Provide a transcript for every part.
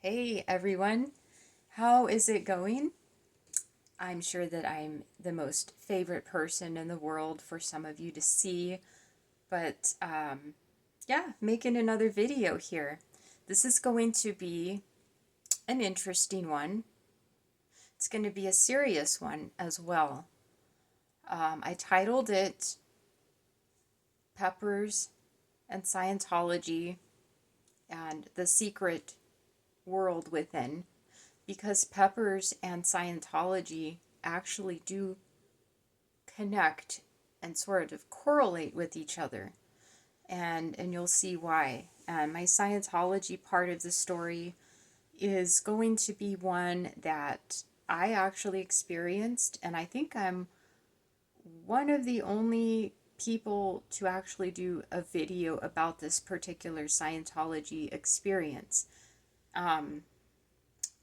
Hey everyone, how is it going? I'm sure that I'm the most favorite person in the world for some of you to see, but yeah, making another video here. This is going to be an interesting one. It's going to be a serious one as well. I titled it Peppers and Scientology and the Secret World Within, because Peppers and Scientology actually do connect and sort of correlate with each other. And you'll see why. And my Scientology part of the story is going to be one that I actually experienced, and I think I'm one of the only people to actually do a video about this particular Scientology experience. Um,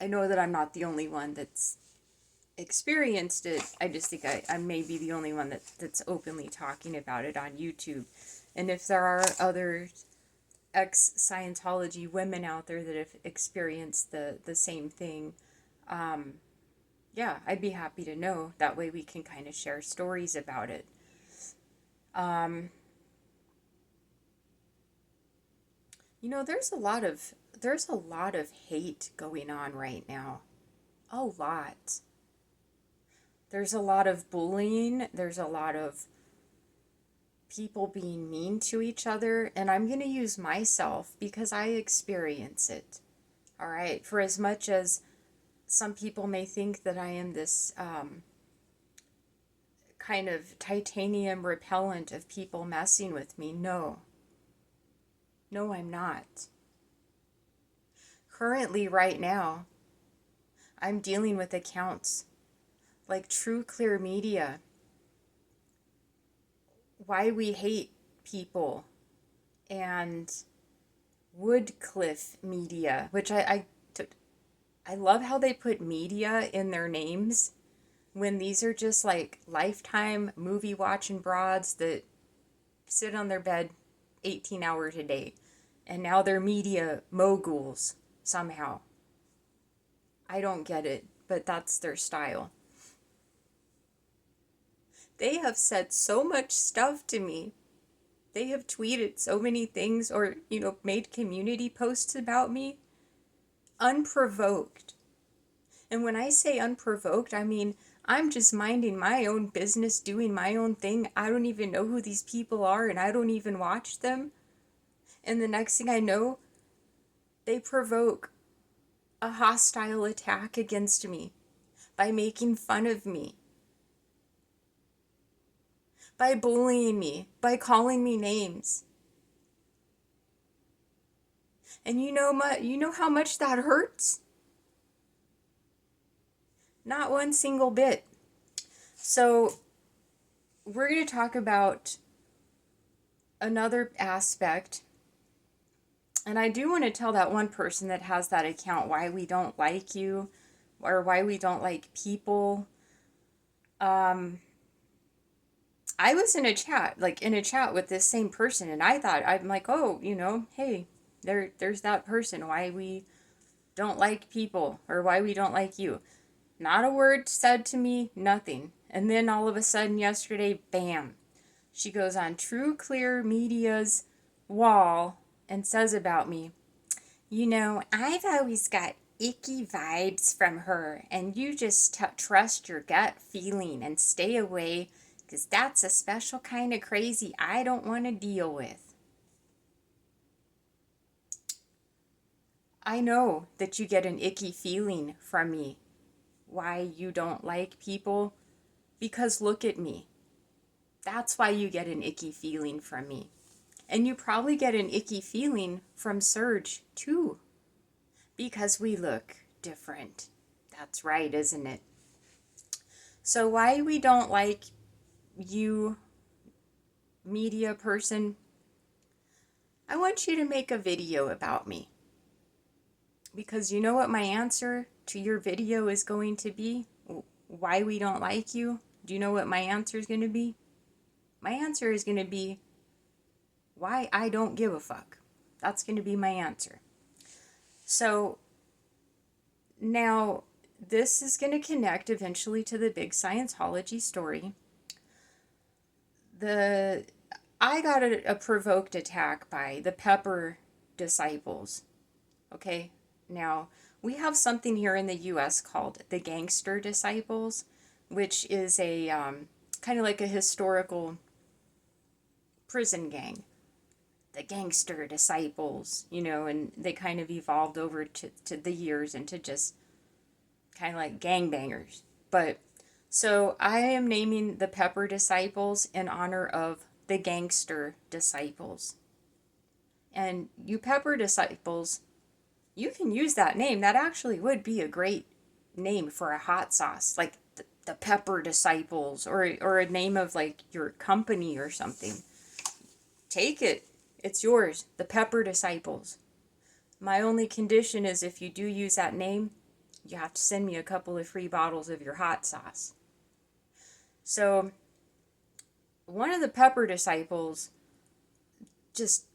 I know that I'm not the only one that's experienced it. I just think I may be the only one that's openly talking about it on YouTube. And if there are other ex-Scientology women out there that have experienced the same thing, yeah, I'd be happy to know. That way we can kind of share stories about it. Um, there's a lot of hate going on right now. A lot. There's a lot of bullying. There's a lot of people being mean to each other, and I'm going to use myself because I experience it. All right, for as much as some people may think that I am this kind of titanium repellent of people messing with me, no. No, I'm not. Currently, right now, I'm dealing with accounts like True Clear Media, Why We Hate People, and Woodcliff Media, which I love how they put media in their names when these are just like lifetime movie watching broads that sit on their bed 18 hours a day. And now they're media moguls somehow. I don't get it, but that's their style. They have said so much stuff to me. They have tweeted so many things or, made community posts about me unprovoked. And when I say unprovoked, I mean I'm just minding my own business, doing my own thing. I don't even know who these people are and I don't even watch them. And the next thing I know, they provoke a hostile attack against me by making fun of me, by bullying me, by calling me names. And you know how much that hurts? Not one single bit. So, we're going to talk about another aspect. And I do want to tell that one person that has that account why we don't like you or why we don't like people. I was in a chat, with this same person, and I'm like, oh, hey, there's that person, why we don't like people or why we don't like you. Not a word said to me, nothing. And then all of a sudden yesterday, bam, she goes on True Clear Media's wall and says about me, I've always got icky vibes from her, and you just trust your gut feeling and stay away because that's a special kind of crazy I don't want to deal with. I know that you get an icky feeling from me. Why you don't like people? Because look at me. That's why you get an icky feeling from me. And you probably get an icky feeling from Serge too. Because we look different. That's right, isn't it? So why we don't like you, media person, I want you to make a video about me. Because you know what my answer to your video is going to be? Why we don't like you? Do you know what my answer is going to be? My answer is going to be why I don't give a fuck. That's going to be my answer. So Now, this is going to connect eventually to the big Scientology story. I got a provoked attack by the Pepper disciples. Okay, now we have something here in the U.S. called the Gangster Disciples, which is a kind of like a historical prison gang. The Gangster Disciples, and they kind of evolved over to the years into just kind of like gangbangers. But so I am naming the Pepper Disciples in honor of the Gangster Disciples. And you Pepper Disciples, you can use that name. That actually would be a great name for a hot sauce, like the Pepper Disciples, or a name of like your company or something. Take it. It's yours. The Pepper Disciples. My only condition is if you do use that name, you have to send me a couple of free bottles of your hot sauce. So, one of the Pepper Disciples just,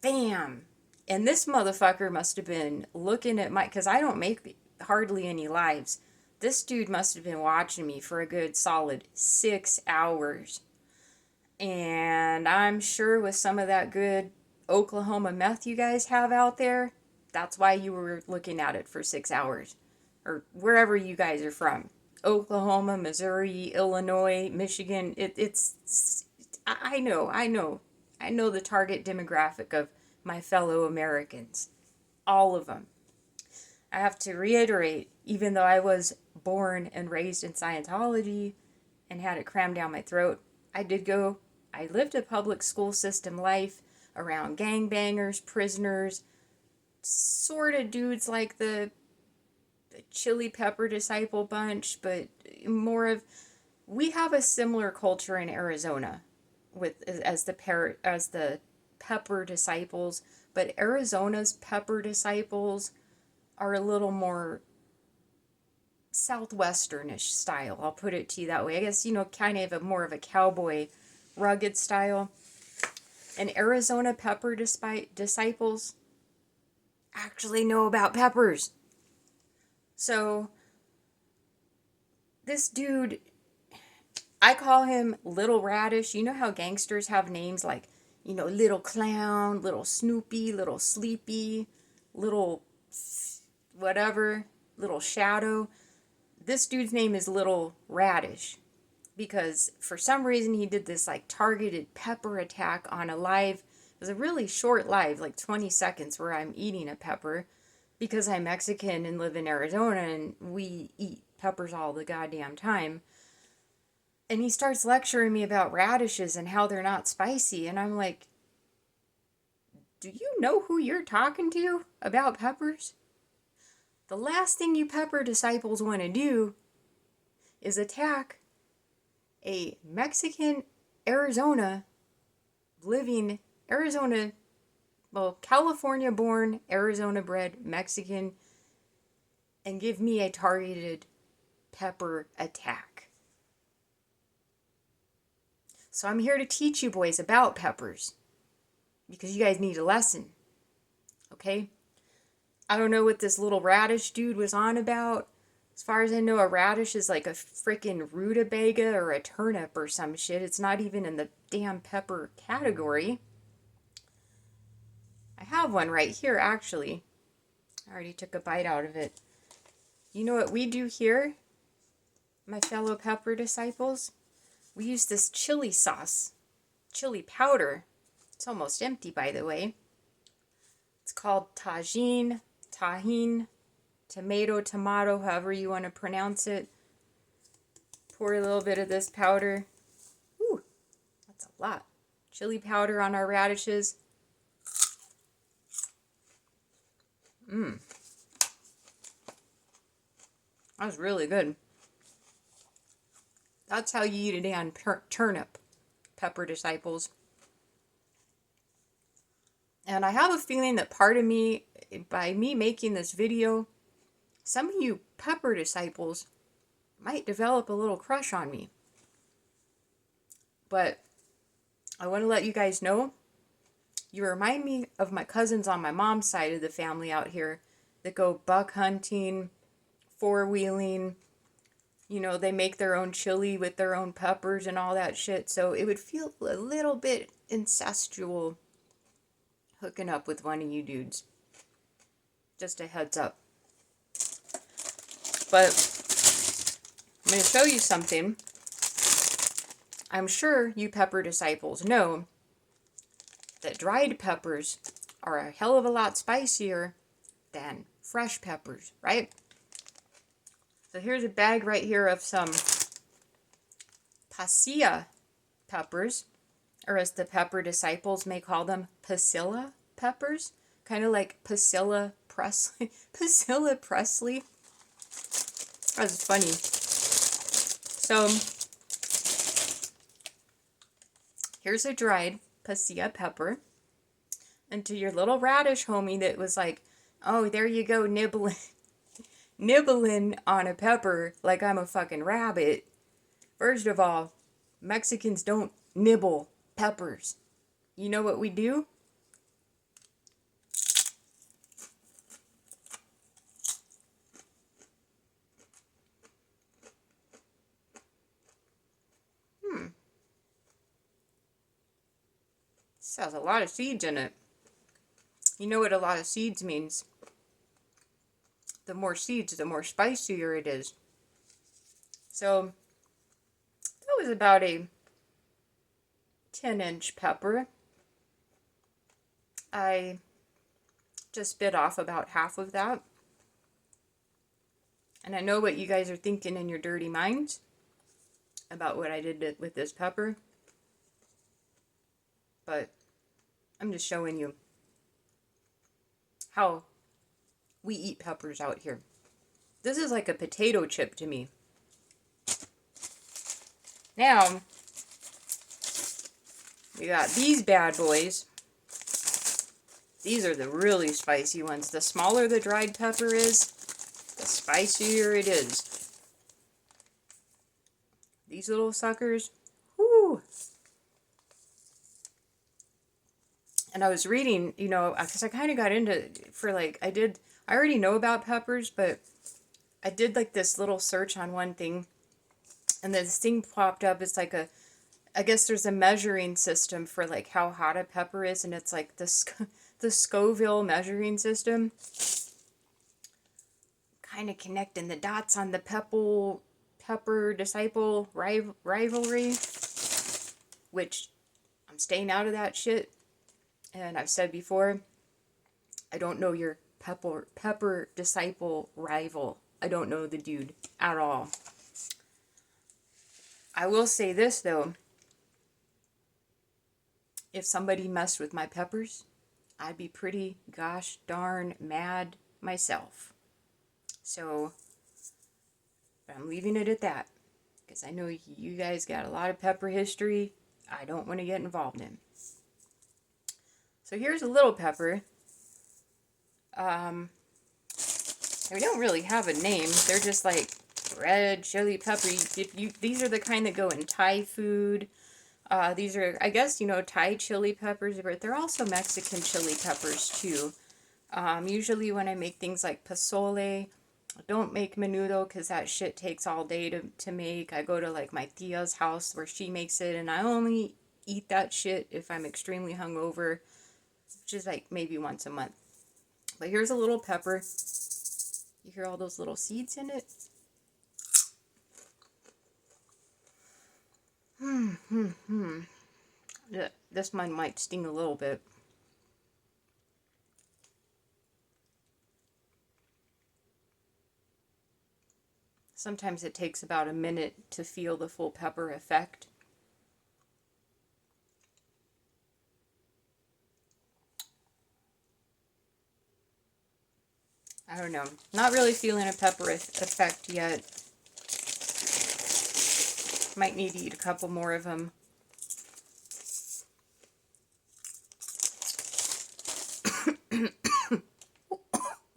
bam. And this motherfucker must have been looking at because I don't make hardly any lives. This dude must have been watching me for a good solid 6 hours. And I'm sure with some of that good Oklahoma meth you guys have out there, that's why you were looking at it for 6 hours. Or wherever you guys are from. Oklahoma, Missouri, Illinois, Michigan. I know. I know the target demographic of my fellow Americans. All of them. I have to reiterate, even though I was born and raised in Scientology and had it crammed down my throat, I lived a public school system life around gangbangers, prisoners, sort of dudes like the Chili Pepper Disciple bunch, but we have a similar culture in Arizona as the Pepper Disciples, but Arizona's Pepper Disciples are a little more southwesternish style. I'll put it to you that way. I guess, kind of more of a cowboy rugged style. And Arizona Pepper Disciples actually know about peppers. So this dude, I call him Little Radish. You know how gangsters have names like, Little Clown, Little Snoopy, Little Sleepy, Little whatever, Little Shadow. This dude's name is Little Radish because for some reason he did this like targeted pepper attack on a live. It was a really short live, like 20 seconds, where I'm eating a pepper because I'm Mexican and live in Arizona and we eat peppers all the goddamn time. And he starts lecturing me about radishes and how they're not spicy. And I'm like, do you know who you're talking to about peppers? The last thing you Pepper Disciples want to do is attack a Mexican California born, Arizona bred Mexican, and give me a targeted pepper attack. So I'm here to teach you boys about peppers because you guys need a lesson. Okay? I don't know what this Little Radish dude was on about. As far as I know, a radish is like a freaking rutabaga or a turnip or some shit. It's not even in the damn pepper category. I have one right here, actually. I already took a bite out of it. You know what we do here, my fellow Pepper Disciples? We use this chili sauce, chili powder. It's almost empty, by the way. It's called tahine, tomato, however you want to pronounce it. Pour a little bit of this powder. Ooh, that's a lot. Chili powder on our radishes. That was really good. That's how you eat a damn turnip, Pepper Disciples. And I have a feeling that part of me, by me making this video, some of you Pepper Disciples might develop a little crush on me. But I want to let you guys know, you remind me of my cousins on my mom's side of the family out here that go buck hunting, four-wheeling. You know, they make their own chili with their own peppers and all that shit. So it would feel a little bit incestual hooking up with one of you dudes. Just a heads up. But I'm going to show you something. I'm sure you pepper disciples know that dried peppers are a hell of a lot spicier than fresh peppers, right? So here's a bag right here of some pasilla peppers, or as the pepper disciples may call them, pasilla peppers. Kind of like Pasilla Presley. Pasilla Presley. That's funny. So here's a dried pasilla pepper. And to your little radish homie that was like, oh, there you go, nibbling on a pepper like I'm a fucking rabbit. First of all, Mexicans don't nibble peppers. You know what we do? This has a lot of seeds in it. You know what a lot of seeds means? The more seeds, the more spicier it is. So that was about a 10-inch pepper. I just bit off about half of that. And I know what you guys are thinking in your dirty minds about what I did with this pepper. But I'm just showing you how we eat peppers out here. This is like a potato chip to me. Now, we got these bad boys. These are the really spicy ones. The smaller the dried pepper is, the spicier it is. These little suckers, whoo! And I was reading, you know, because I kind of got into, I already know about peppers, but I did like this little search on one thing, and this thing popped up. It's like I guess there's a measuring system for like how hot a pepper is, and it's like the Scoville measuring system. Kind of connecting the dots on the pepper disciple rivalry, which I'm staying out of that shit. And I've said before, I don't know your pepper disciple rival. I don't know the dude at all. I will say this though. If somebody messed with my peppers, I'd be pretty gosh darn mad myself. So I'm leaving it at that. Because I know you guys got a lot of pepper history I don't want to get involved in. So here's a little pepper. They don't really have a name. They're just like red chili pepper. These are the kind that go in Thai food. These are, I guess, you know, Thai chili peppers, but they're also Mexican chili peppers too. Usually when I make things like pozole, I don't make menudo because that shit takes all day to make. I go to like my tia's house where she makes it, and I only eat that shit if I'm extremely hungover, which is like maybe once a month. But here's a little pepper. You hear all those little seeds in it? This one might sting a little bit. Sometimes it takes about a minute to feel the full pepper effect. I don't know. Not really feeling a pepper effect yet. Might need to eat a couple more of them.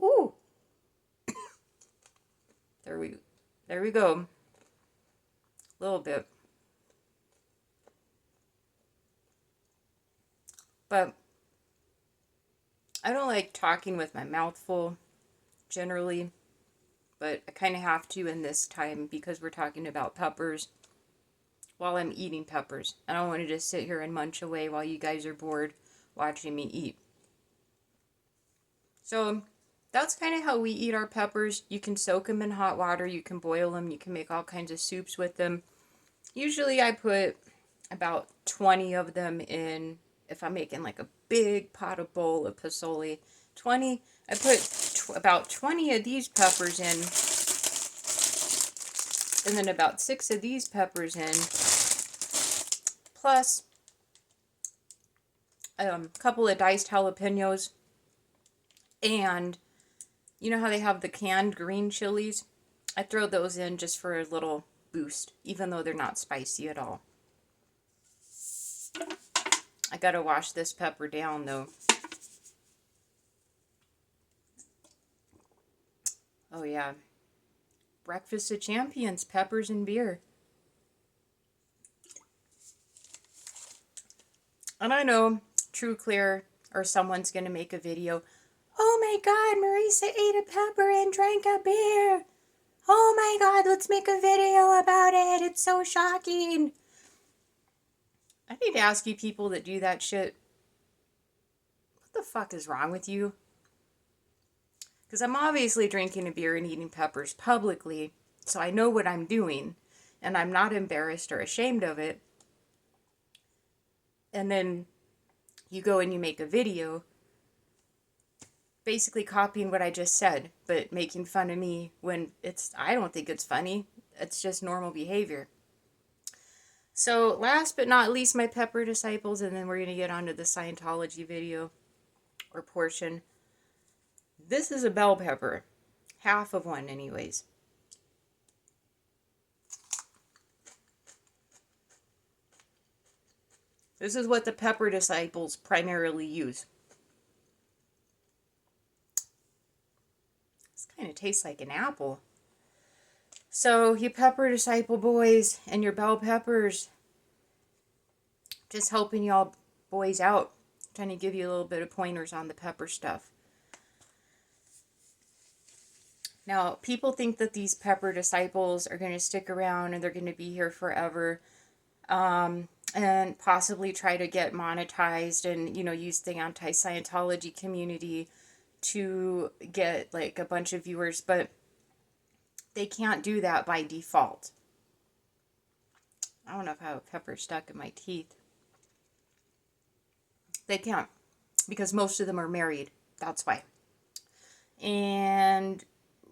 Ooh. There we go. A little bit. But I don't like talking with my mouth full, generally. but I kind of have to in this time because we're talking about peppers while I'm eating peppers. I don't want to just sit here and munch away while you guys are bored watching me eat. So that's kind of how we eat our peppers. You can soak them in hot water, you can boil them, you can make all kinds of soups with them. Usually I put about 20 of them in, if I'm making like a big pot of bowl of pozole. I put about 20 of these peppers in, and then about 6 of these peppers in, plus a couple of diced jalapenos, and you know how they have the canned green chilies? I throw those in just for a little boost, even though they're not spicy at all. I gotta wash this pepper down though. Oh yeah. Breakfast of champions, peppers and beer. And I know True Clear or someone's gonna make a video. Oh my god, Marisa ate a pepper and drank a beer. Oh my god, let's make a video about it. It's so shocking. I need to ask you people that do that shit, what the fuck is wrong with you? Because I'm obviously drinking a beer and eating peppers publicly, so I know what I'm doing, and I'm not embarrassed or ashamed of it. And then you go and you make a video basically copying what I just said, but making fun of me when I don't think it's funny. It's just normal behavior. So last but not least, my pepper disciples, and then we're going to get onto the Scientology video or portion. This is a bell pepper. Half of one anyways. This is what the pepper disciples primarily use. This kind of tastes like an apple. So you pepper disciple boys and your bell peppers, just helping y'all boys out, trying to give you a little bit of pointers on the pepper stuff. Now, people think that these pepper disciples are going to stick around and they're going to be here forever, and possibly try to get monetized and, use the anti-Scientology community to get like a bunch of viewers, but they can't do that by default. I don't know if I have a pepper stuck in my teeth. They can't, because most of them are married. That's why. And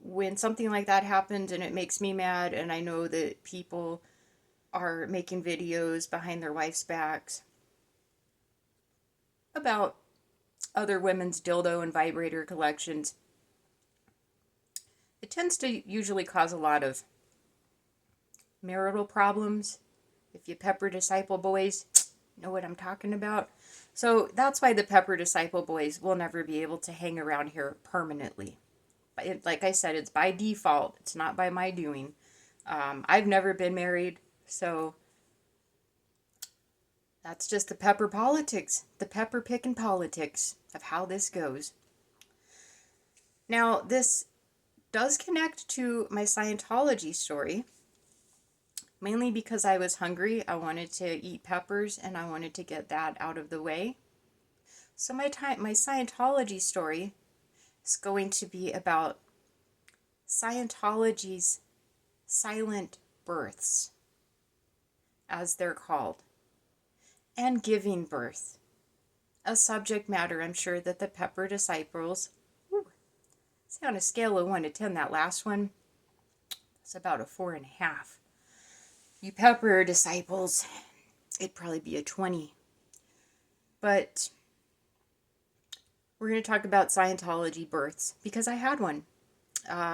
when something like that happens and it makes me mad, and I know that people are making videos behind their wives' backs about other women's dildo and vibrator collections, it tends to usually cause a lot of marital problems. If you pepper disciple boys know what I'm talking about. So that's why the pepper disciple boys will never be able to hang around here permanently. Like I said, it's by default. It's not by my doing. I've never been married, so that's just the pepper politics, the pepper picking politics of how this goes. Now, this does connect to my Scientology story, mainly because I was hungry. I wanted to eat peppers, and I wanted to get that out of the way. So my Scientology story is going to be about Scientology's silent births, as they're called, and giving birth. A subject matter I'm sure that the pepper disciples, see, on a scale of 1 to 10, that last one, it's about a 4.5. You pepper disciples, it'd probably be a 20. But we're going to talk about Scientology births, because I had one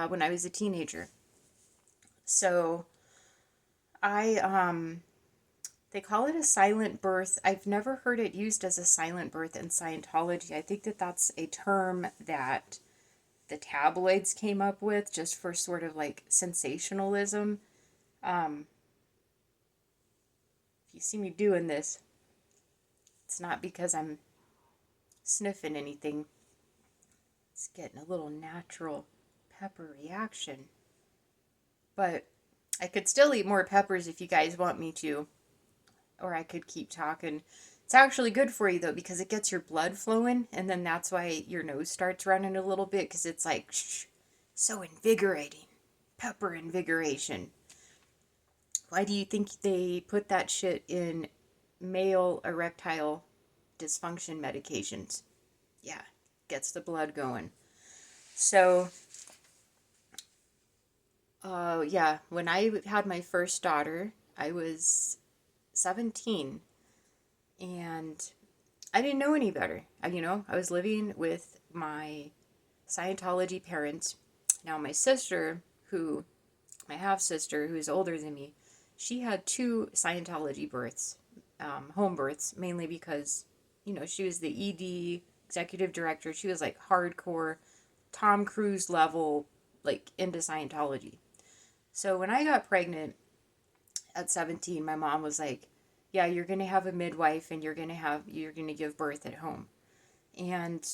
when I was a teenager. So they call it a silent birth. I've never heard it used as a silent birth in Scientology. I think that that's a term that the tabloids came up with just for sort of like sensationalism. If you see me doing this, it's not because I'm sniffing anything. It's getting a little natural pepper reaction. But I could still eat more peppers if you guys want me to, or I could keep talking. It's actually good for you though because it gets your blood flowing, and then that's why your nose starts running a little bit because it's like so invigorating. Pepper invigoration. Why do you think they put that shit in male erectile dysfunction medications? Yeah, gets the blood going. So, yeah, when I had my first daughter, I was 17 and I didn't know any better. I was living with my Scientology parents. Now, my half sister, who's older than me, she had two Scientology births, home births, mainly because, she was the ED executive director. She was like hardcore Tom Cruise level, like into Scientology. So when I got pregnant at 17, my mom was like, yeah, you're going to have a midwife and you're going to give birth at home. And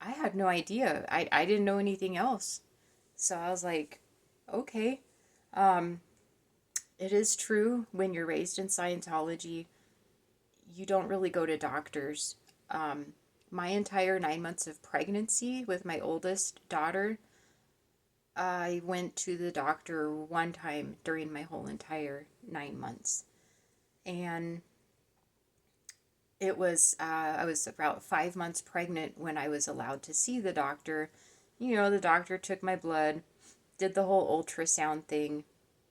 I had no idea. I didn't know anything else. So I was like, okay. Um, it is true when you're raised in Scientology, you don't really go to doctors. My entire 9 months of pregnancy with my oldest daughter, I went to the doctor one time during my whole entire 9 months. And I was about 5 months pregnant when I was allowed to see the doctor. The doctor took my blood, did the whole ultrasound thing,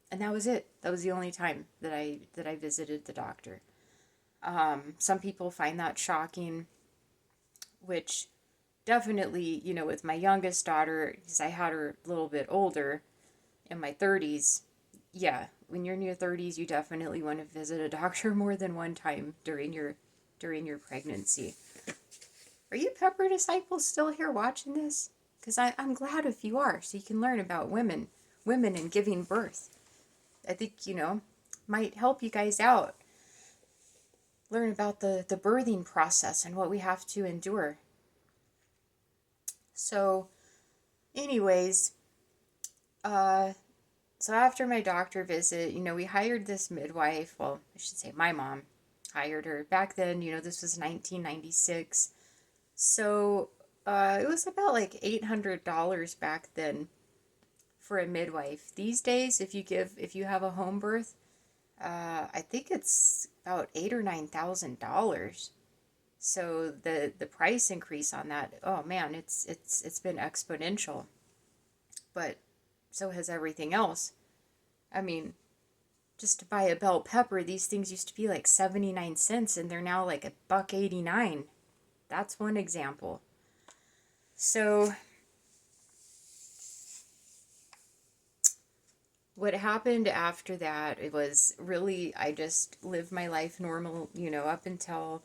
and that was it. That was the only time that I visited the doctor. Some people find that shocking, which definitely, with my youngest daughter, because I had her a little bit older in my 30s, yeah, when you're in your 30s, you definitely want to visit a doctor more than one time during your pregnancy. Are you Pepper Disciples still here watching this? Because I'm glad if you are, so you can learn about women and giving birth. I think, might help you guys out. Learn about the birthing process and what we have to endure. So, anyways, uh, so after my doctor visit, we hired this midwife. Well, I should say my mom hired her. Back then, this was 1996. So, it was about like $800 back then for a midwife. These days, if you have a home birth, I think it's about $8,000 or $9,000. So the price increase on that, oh man, it's been exponential. But so has everything else. I mean, just to buy a bell pepper, these things used to be like 79 cents and they're now like $1.89. That's one example. So what happened after that, it was really, I just lived my life normal, up until,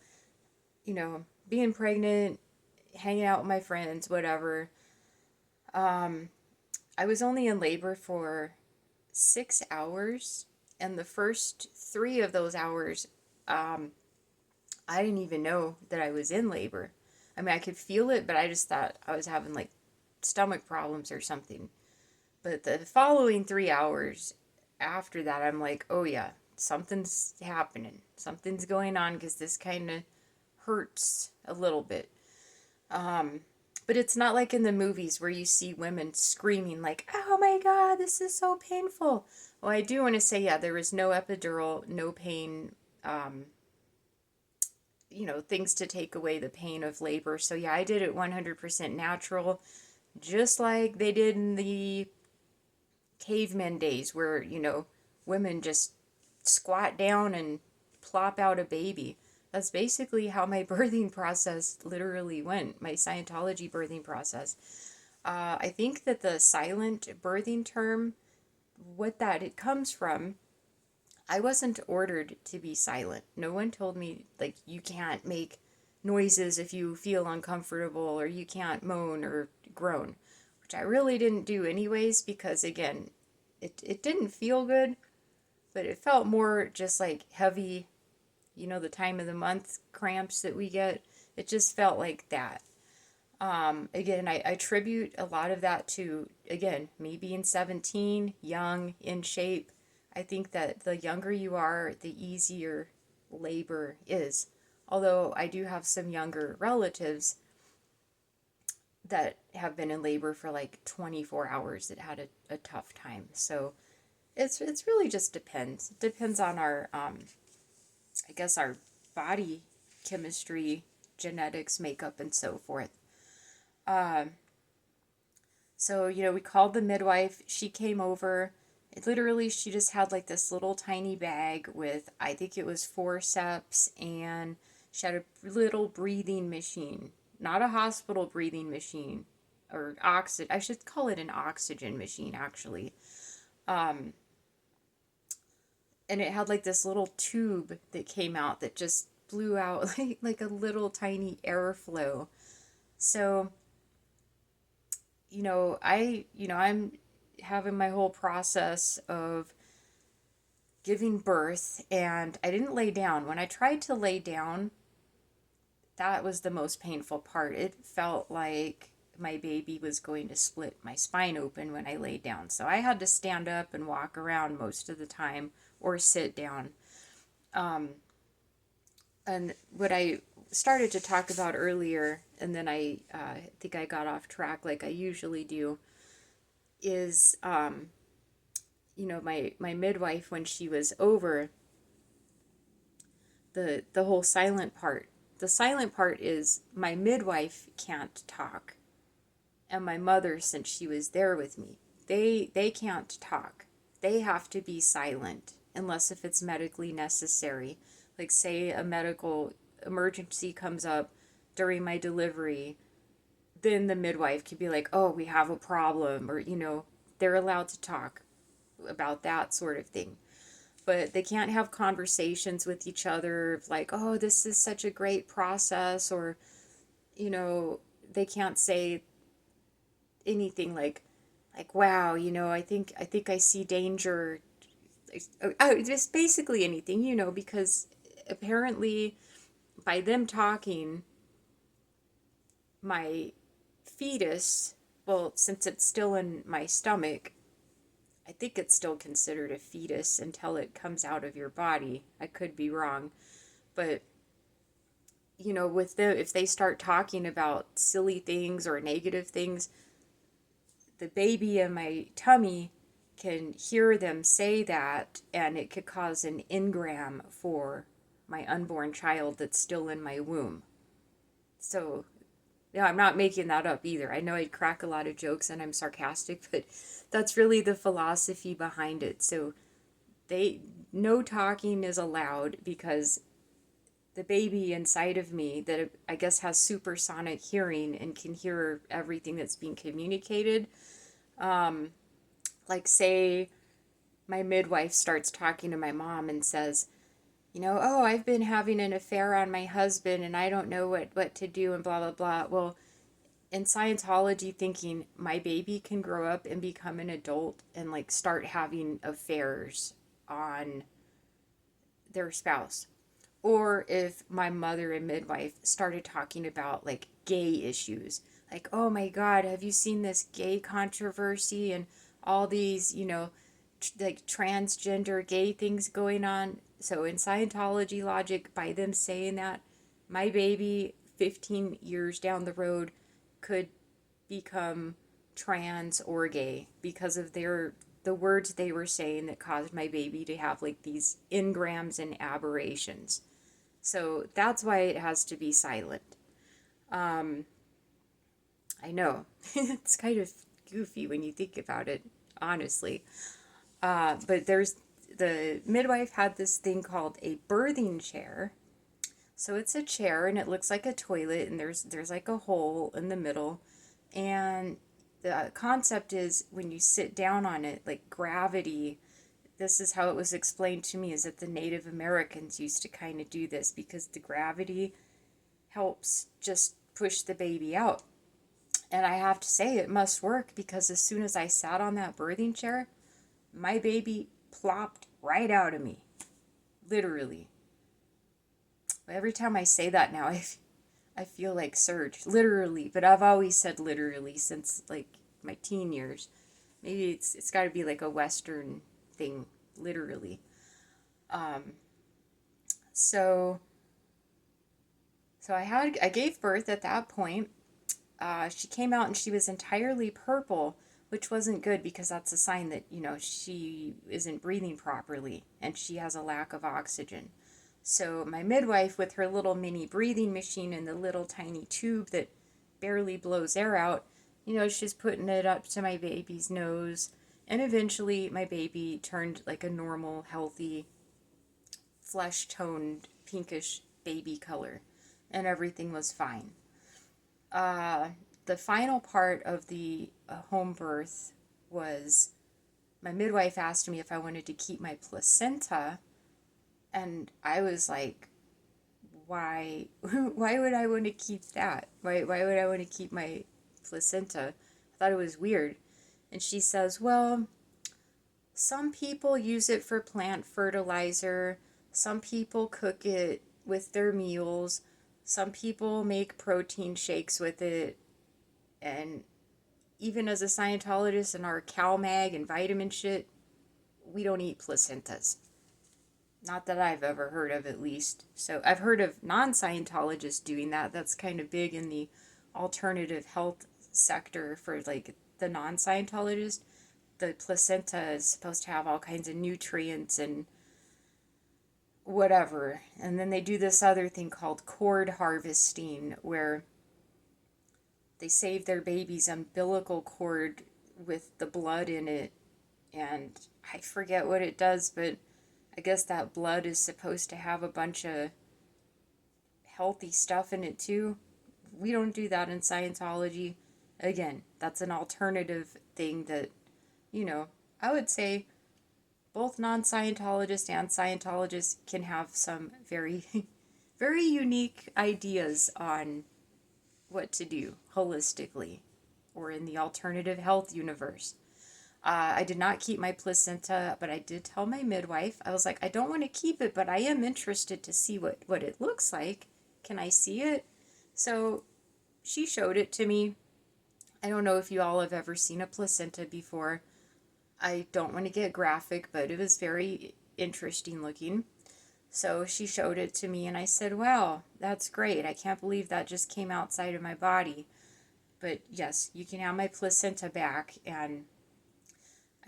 being pregnant, hanging out with my friends, whatever. I was only in labor for 6 hours, and the first 3 of those hours, I didn't even know that I was in labor. I mean, I could feel it, but I just thought I was having like stomach problems or something. But the following 3 hours after that, I'm like, oh yeah, something's happening. Something's going on because this kind of hurts a little bit. But it's not like in the movies where you see women screaming like, oh my God, this is so painful. Well, I do want to say, yeah, there was no epidural, no pain, um, things to take away the pain of labor. So yeah, I did it 100% natural, just like they did in the caveman days where, women just squat down and plop out a baby. That's basically how my birthing process literally went, my Scientology birthing process. I think that the silent birthing term, what that it comes from, I wasn't ordered to be silent. No one told me, like, you can't make noises if you feel uncomfortable, or you can't moan or groan, which I really didn't do anyways, because again, it didn't feel good, but it felt more just like heavy, the time of the month cramps that we get. It just felt like that. Again, I attribute a lot of that to, again, me being 17, young, in shape. I think that the younger you are, the easier labor is. Although I do have some younger relatives that have been in labor for like 24 hours that had a tough time. So it's really just depends. It depends on our I guess our body chemistry, genetics, makeup, and so forth. So, we called the midwife. She came over. Literally, she just had like this little tiny bag with, I think it was forceps, and she had a little breathing machine. Not a hospital breathing machine, or oxygen. I should call it an oxygen machine, actually. And it had like this little tube that came out that just blew out like a little tiny airflow. So, I'm having my whole process of giving birth, and I didn't lay down. When I tried to lay down, that was the most painful part. It felt like my baby was going to split my spine open when I laid down. So I had to stand up and walk around most of the time or sit down. And what I started to talk about earlier, and then I think I got off track like I usually do, is my midwife, when she was over, the whole silent part. The silent part is my midwife can't talk, and my mother, since she was there with me, they can't talk. They have to be silent unless if it's medically necessary. Like, say a medical emergency comes up during my delivery, then the midwife could be like, "Oh, we have a problem," or they're allowed to talk about that sort of thing. But they can't have conversations with each other like, "Oh, this is such a great process," or they can't say anything like, "Wow, I think I see danger." Just basically anything, because apparently by them talking, my fetus, well, since it's still in my stomach, I think it's still considered a fetus until it comes out of your body. I could be wrong. But, if they start talking about silly things or negative things, the baby in my tummy can hear them say that, and it could cause an engram for my unborn child that's still in my womb. So, I'm not making that up either. I know I crack a lot of jokes and I'm sarcastic, but that's really the philosophy behind it. So, no talking is allowed because the baby inside of me, that I guess has supersonic hearing and can hear everything that's being communicated. Like, say my midwife starts talking to my mom and says, "Oh, I've been having an affair on my husband and I don't know what to do," and blah, blah, blah. Well, in Scientology thinking, my baby can grow up and become an adult and like start having affairs on their spouse. Or if my mother and midwife started talking about like gay issues, like, "Oh my God, have you seen this gay controversy and all these, like transgender gay things going on?" So in Scientology logic, by them saying that, my baby 15 years down the road could become trans or gay because of the words they were saying that caused my baby to have like these engrams and aberrations. So that's why it has to be silent. I know. It's kind of goofy when you think about it, honestly. But the midwife had this thing called a birthing chair. So it's a chair and it looks like a toilet, and there's like a hole in the middle. And the concept is when you sit down on it, like gravity, this is how it was explained to me, is that the Native Americans used to kind of do this because the gravity helps just push the baby out. And I have to say it must work, because as soon as I sat on that birthing chair, my baby plopped right out of me. Literally. Every time I say that now, I feel like surge, literally, but I've always said literally since like my teen years. Maybe it's got to be like a Western thing, literally. Um, so I gave birth at that point. She came out and she was entirely purple, which wasn't good because that's a sign that, she isn't breathing properly and she has a lack of oxygen. So my midwife, with her little mini breathing machine and the little tiny tube that barely blows air out, she's putting it up to my baby's nose. And eventually my baby turned like a normal, healthy, flesh toned, pinkish baby color. And everything was fine. Uh, the final part of the home birth was my midwife asked me if I wanted to keep my placenta, and I was like, why? Why would I want to keep that? Why would I want to keep my placenta? I thought it was weird. And she says, well, some people use it for plant fertilizer, some people cook it with their meals, some people make protein shakes with it, and even as a Scientologist in our cow mag and vitamin shit, we don't eat placentas. Not that I've ever heard of, at least. So I've heard of non-Scientologists doing that. That's kind of big in the alternative health sector for like the non-Scientologist. The placenta is supposed to have all kinds of nutrients and whatever. And then they do this other thing called cord harvesting, where they save their baby's umbilical cord with the blood in it. And I forget what it does, but I guess that blood is supposed to have a bunch of healthy stuff in it too. We don't do that in Scientology. Again, that's an alternative thing that, I would say both non-Scientologists and Scientologists can have some very, very unique ideas on what to do holistically or in the alternative health universe. I did not keep my placenta, but I did tell my midwife. I was like, I don't want to keep it, but I am interested to see what it looks like. Can I see it? So she showed it to me. I don't know if you all have ever seen a placenta before. I don't want to get graphic, but it was very interesting looking. So she showed it to me, and I said, wow, that's great. I can't believe that just came outside of my body. But yes, you can have my placenta back. And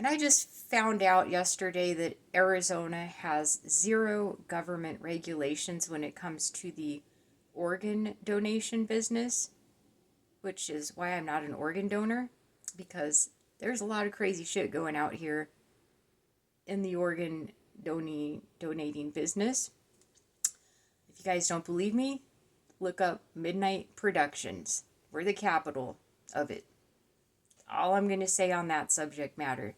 I just found out yesterday that Arizona has zero government regulations when it comes to the organ donation business, which is why I'm not an organ donor, because there's a lot of crazy shit going out here in the organ donating business. If you guys don't believe me, look up Midnight Productions. We're the capital of it. All I'm going to say on that subject matter.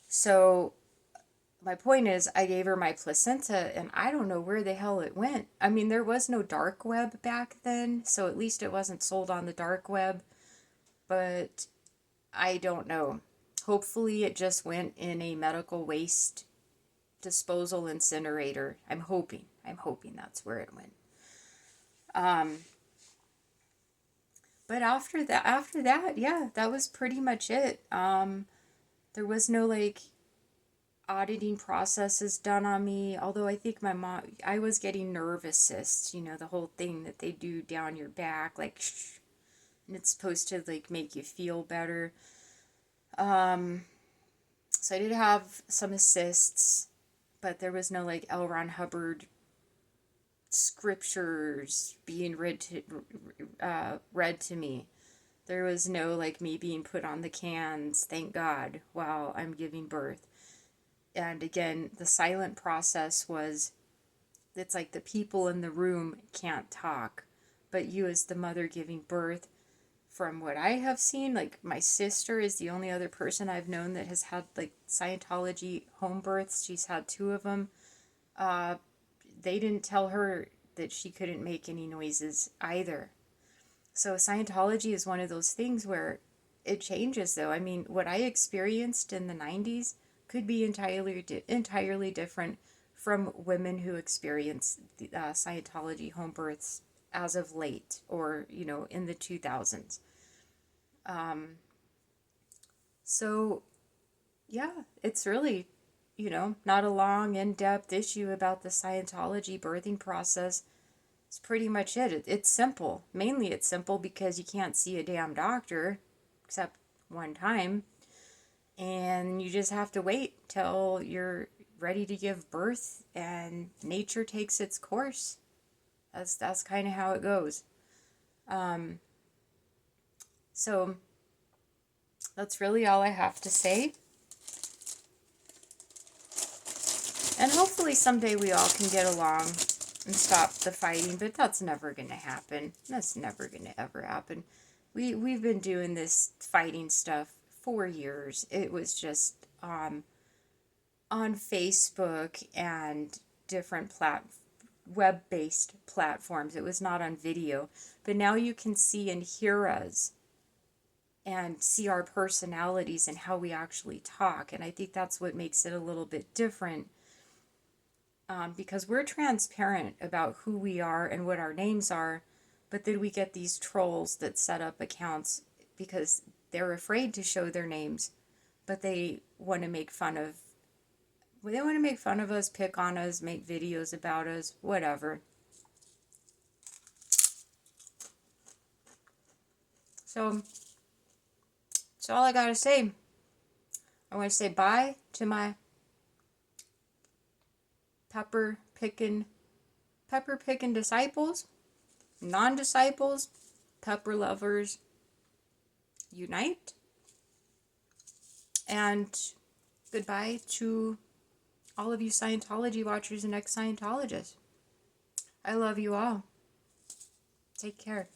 So my point is, I gave her my placenta and I don't know where the hell it went. I mean, there was no dark web back then, so at least it wasn't sold on the dark web, but I don't know. Hopefully it just went in a medical waste disposal incinerator. I'm hoping that's where it went. But after that, yeah, that was pretty much it. There was no like auditing processes done on me, although I think I was getting nerve assist, the whole thing that they do down your back, like, and it's supposed to like make you feel better. So I did have some assists, but there was no like L. Ron Hubbard scriptures being read to me. There was no like me being put on the cans, thank God, while I'm giving birth. And again, the silent process was, it's like the people in the room can't talk, but you as the mother giving birth, from what I have seen, like my sister is the only other person I've known that has had like Scientology home births. She's had two of them. They didn't tell her that she couldn't make any noises either. So Scientology is one of those things where it changes though. I mean, what I experienced in the 90s could be entirely different from women who experience Scientology home births as of late, or, in the 2000s. So, yeah, it's really, not a long, in-depth issue about the Scientology birthing process. It's pretty much it. It's simple. Mainly it's simple because you can't see a damn doctor except one time. And you just have to wait till you're ready to give birth and nature takes its course. That's kind of how it goes. So that's really all I have to say. And hopefully someday we all can get along and stop the fighting, but that's never going to happen. That's never going to ever happen. We've been doing this fighting stuff for years. It was just on Facebook and different web-based platforms. It was not on video, but now you can see and hear us and see our personalities and how we actually talk. And I think that's what makes it a little bit different, because we're transparent about who we are and what our names are, but then we get these trolls that set up accounts because they're afraid to show their names, but they want to make fun of us, pick on us, make videos about us, whatever. So that's all I gotta say. I want to say bye to my pepper picking disciples, non-disciples, pepper lovers, unite. And goodbye to all of you Scientology watchers and ex-Scientologists. I love you all. Take care.